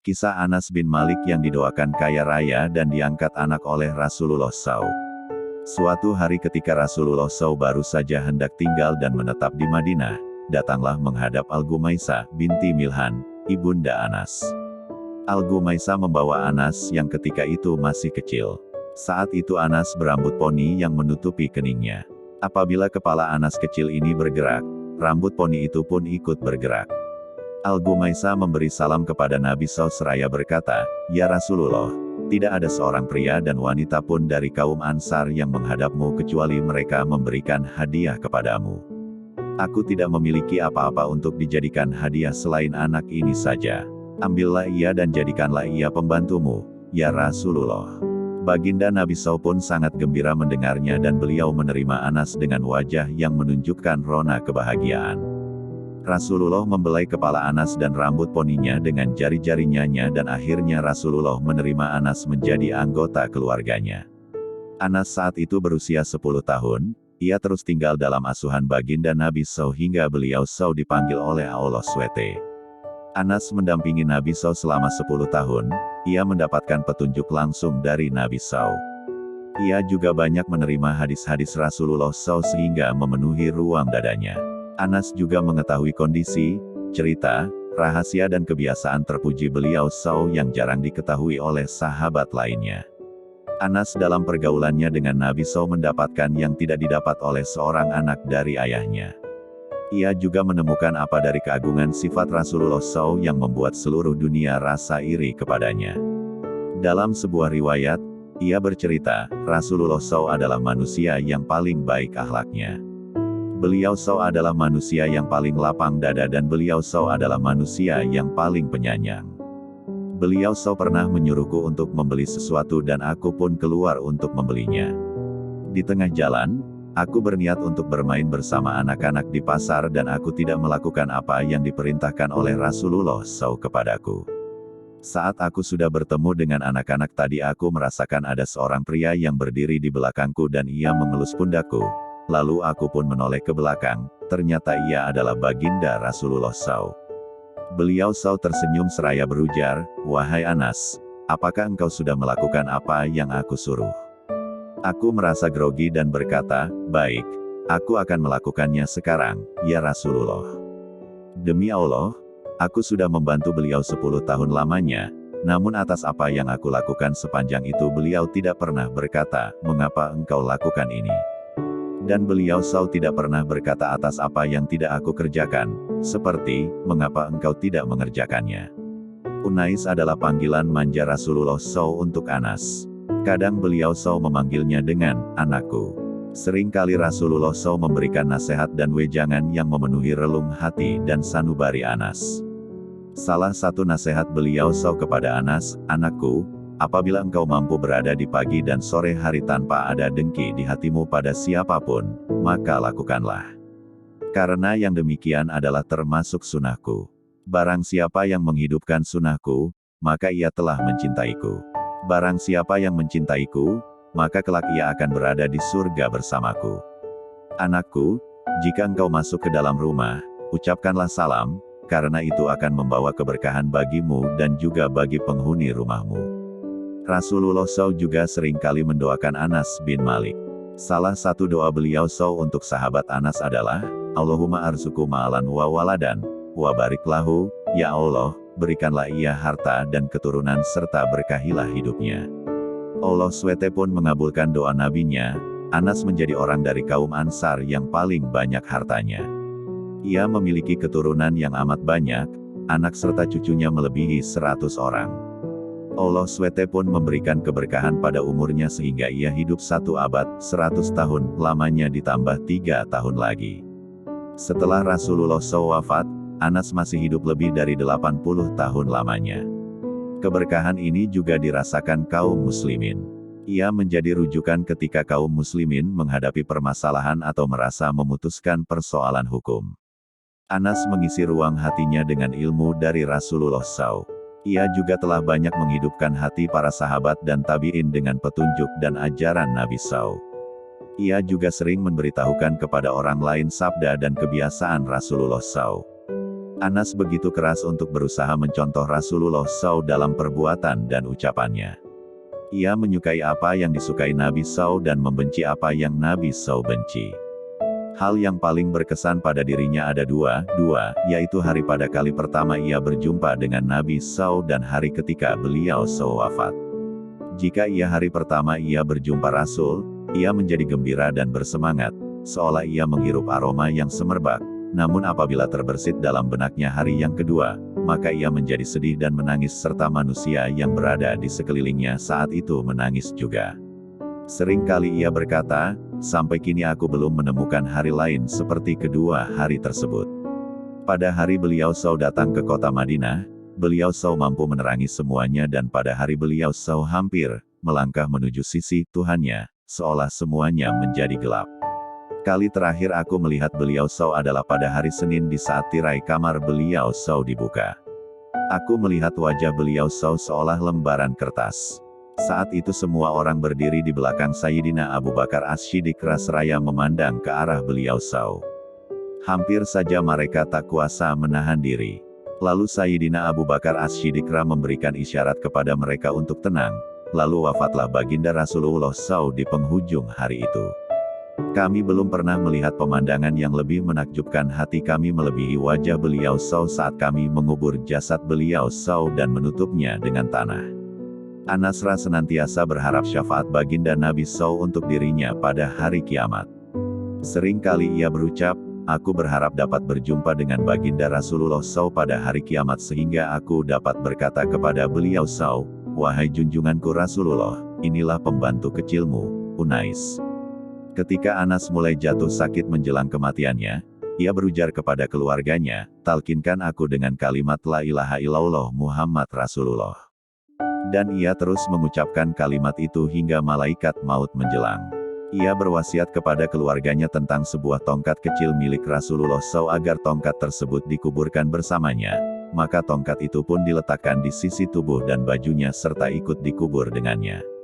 Kisah Anas bin Malik yang didoakan kaya raya dan diangkat anak oleh Rasulullah SAW. Suatu hari ketika Rasulullah SAW baru saja hendak tinggal dan menetap di Madinah, datanglah menghadap Al-Gumaisah binti Milhan, ibunda Anas. Al-Gumaisah membawa Anas yang ketika itu masih kecil. Saat itu Anas berambut poni yang menutupi keningnya. Apabila kepala Anas kecil ini bergerak, rambut poni itu pun ikut bergerak. Al-Gumaisah memberi salam kepada Nabi SAW seraya berkata, "Ya Rasulullah, tidak ada seorang pria dan wanita pun dari kaum Ansar yang menghadapmu kecuali mereka memberikan hadiah kepadamu. Aku tidak memiliki apa-apa untuk dijadikan hadiah selain anak ini saja. Ambillah ia dan jadikanlah ia pembantumu, ya Rasulullah." Baginda Nabi SAW pun sangat gembira mendengarnya dan beliau menerima Anas dengan wajah yang menunjukkan rona kebahagiaan. Rasulullah membelai kepala Anas dan rambut poninya dengan jari-jarinya dan akhirnya Rasulullah menerima Anas menjadi anggota keluarganya. Anas saat itu berusia 10 tahun, ia terus tinggal dalam asuhan baginda Nabi SAW hingga beliau SAW dipanggil oleh Allah SWT. Anas mendampingi Nabi SAW selama 10 tahun, ia mendapatkan petunjuk langsung dari Nabi SAW. Ia juga banyak menerima hadis-hadis Rasulullah SAW sehingga memenuhi ruang dadanya. Anas juga mengetahui kondisi, cerita, rahasia dan kebiasaan terpuji beliau SAW yang jarang diketahui oleh sahabat lainnya. Anas dalam pergaulannya dengan Nabi SAW mendapatkan yang tidak didapat oleh seorang anak dari ayahnya. Ia juga menemukan apa dari keagungan sifat Rasulullah SAW yang membuat seluruh dunia rasa iri kepadanya. Dalam sebuah riwayat, ia bercerita, Rasulullah SAW adalah manusia yang paling baik akhlaknya. Beliau SAW adalah manusia yang paling lapang dada dan beliau SAW adalah manusia yang paling penyayang. Beliau SAW pernah menyuruhku untuk membeli sesuatu dan aku pun keluar untuk membelinya. Di tengah jalan, aku berniat untuk bermain bersama anak-anak di pasar dan aku tidak melakukan apa yang diperintahkan oleh Rasulullah SAW kepadaku. Saat aku sudah bertemu dengan anak-anak tadi aku merasakan ada seorang pria yang berdiri di belakangku dan ia mengelus pundakku. Lalu aku pun menoleh ke belakang, ternyata ia adalah baginda Rasulullah SAW. Beliau SAW tersenyum seraya berujar, "Wahai Anas, apakah engkau sudah melakukan apa yang aku suruh?" Aku merasa grogi dan berkata, "Baik, aku akan melakukannya sekarang, ya Rasulullah." Demi Allah, aku sudah membantu beliau 10 tahun lamanya, namun atas apa yang aku lakukan sepanjang itu beliau tidak pernah berkata, "Mengapa engkau lakukan ini?" Dan beliau SAW tidak pernah berkata atas apa yang tidak aku kerjakan, seperti, "Mengapa engkau tidak mengerjakannya?" Unais adalah panggilan manja Rasulullah SAW untuk Anas. Kadang beliau SAW memanggilnya dengan, "Anakku." Seringkali Rasulullah SAW memberikan nasihat dan wejangan yang memenuhi relung hati dan sanubari Anas. Salah satu nasihat beliau SAW kepada Anas, "Anakku, apabila engkau mampu berada di pagi dan sore hari tanpa ada dengki di hatimu pada siapapun, maka lakukanlah. Karena yang demikian adalah termasuk sunahku. Barang siapa yang menghidupkan sunahku, maka ia telah mencintaiku. Barang siapa yang mencintaiku, maka kelak ia akan berada di surga bersamaku. Anakku, jika engkau masuk ke dalam rumah, ucapkanlah salam, karena itu akan membawa keberkahan bagimu dan juga bagi penghuni rumahmu." Rasulullah SAW juga seringkali mendoakan Anas bin Malik. Salah satu doa beliau SAW untuk sahabat Anas adalah, "Allahumma arzuku ma'alan wa waladan, wa barik lahu, ya Allah, berikanlah ia harta dan keturunan serta berkahilah hidupnya." Allah SWT pun mengabulkan doa nabinya. Anas menjadi orang dari kaum Ansar yang paling banyak hartanya. Ia memiliki keturunan yang amat banyak, anak serta cucunya melebihi 100 orang. Allah SWT pun memberikan keberkahan pada umurnya sehingga ia hidup 1 abad, 100 tahun, lamanya ditambah 3 tahun lagi. Setelah Rasulullah SAW wafat, Anas masih hidup lebih dari 80 tahun lamanya. Keberkahan ini juga dirasakan kaum muslimin. Ia menjadi rujukan ketika kaum muslimin menghadapi permasalahan atau merasa memutuskan persoalan hukum. Anas mengisi ruang hatinya dengan ilmu dari Rasulullah SAW. Ia juga telah banyak menghidupkan hati para sahabat dan tabi'in dengan petunjuk dan ajaran Nabi SAW. Ia juga sering memberitahukan kepada orang lain sabda dan kebiasaan Rasulullah SAW. Anas begitu keras untuk berusaha mencontoh Rasulullah SAW dalam perbuatan dan ucapannya. Ia menyukai apa yang disukai Nabi SAW dan membenci apa yang Nabi SAW benci. Hal yang paling berkesan pada dirinya ada dua, yaitu hari pada kali pertama ia berjumpa dengan Nabi SAW dan hari ketika beliau SAW wafat. Jika ia hari pertama ia berjumpa Rasul, ia menjadi gembira dan bersemangat, seolah ia menghirup aroma yang semerbak. Namun apabila terbersit dalam benaknya hari yang kedua, maka ia menjadi sedih dan menangis serta manusia yang berada di sekelilingnya saat itu menangis juga. Sering kali ia berkata, sampai kini aku belum menemukan hari lain seperti kedua hari tersebut. Pada hari beliau SAW datang ke kota Madinah, beliau SAW mampu menerangi semuanya dan pada hari beliau SAW hampir melangkah menuju sisi Tuhannya, seolah semuanya menjadi gelap. Kali terakhir aku melihat beliau SAW adalah pada hari Senin di saat tirai kamar beliau SAW dibuka. Aku melihat wajah beliau SAW seolah lembaran kertas. Saat itu semua orang berdiri di belakang Sayyidina Abu Bakar As-Siddiq seraya memandang ke arah beliau SAW. Hampir saja mereka tak kuasa menahan diri. Lalu Sayyidina Abu Bakar As-Siddiq memberikan isyarat kepada mereka untuk tenang. Lalu wafatlah baginda Rasulullah SAW di penghujung hari itu. Kami belum pernah melihat pemandangan yang lebih menakjubkan hati kami melebihi wajah beliau SAW saat kami mengubur jasad beliau SAW dan menutupnya dengan tanah. Anas senantiasa berharap syafaat baginda Nabi SAW untuk dirinya pada hari kiamat. Sering kali ia berucap, aku berharap dapat berjumpa dengan baginda Rasulullah SAW pada hari kiamat sehingga aku dapat berkata kepada beliau SAW, wahai junjunganku Rasulullah, inilah pembantu kecilmu, Unais. Ketika Anas mulai jatuh sakit menjelang kematiannya, ia berujar kepada keluarganya, talkinkan aku dengan kalimat la ilaha illallah Muhammad Rasulullah. Dan ia terus mengucapkan kalimat itu hingga malaikat maut menjelang. Ia berwasiat kepada keluarganya tentang sebuah tongkat kecil milik Rasulullah SAW agar tongkat tersebut dikuburkan bersamanya, maka tongkat itu pun diletakkan di sisi tubuh dan bajunya serta ikut dikubur dengannya.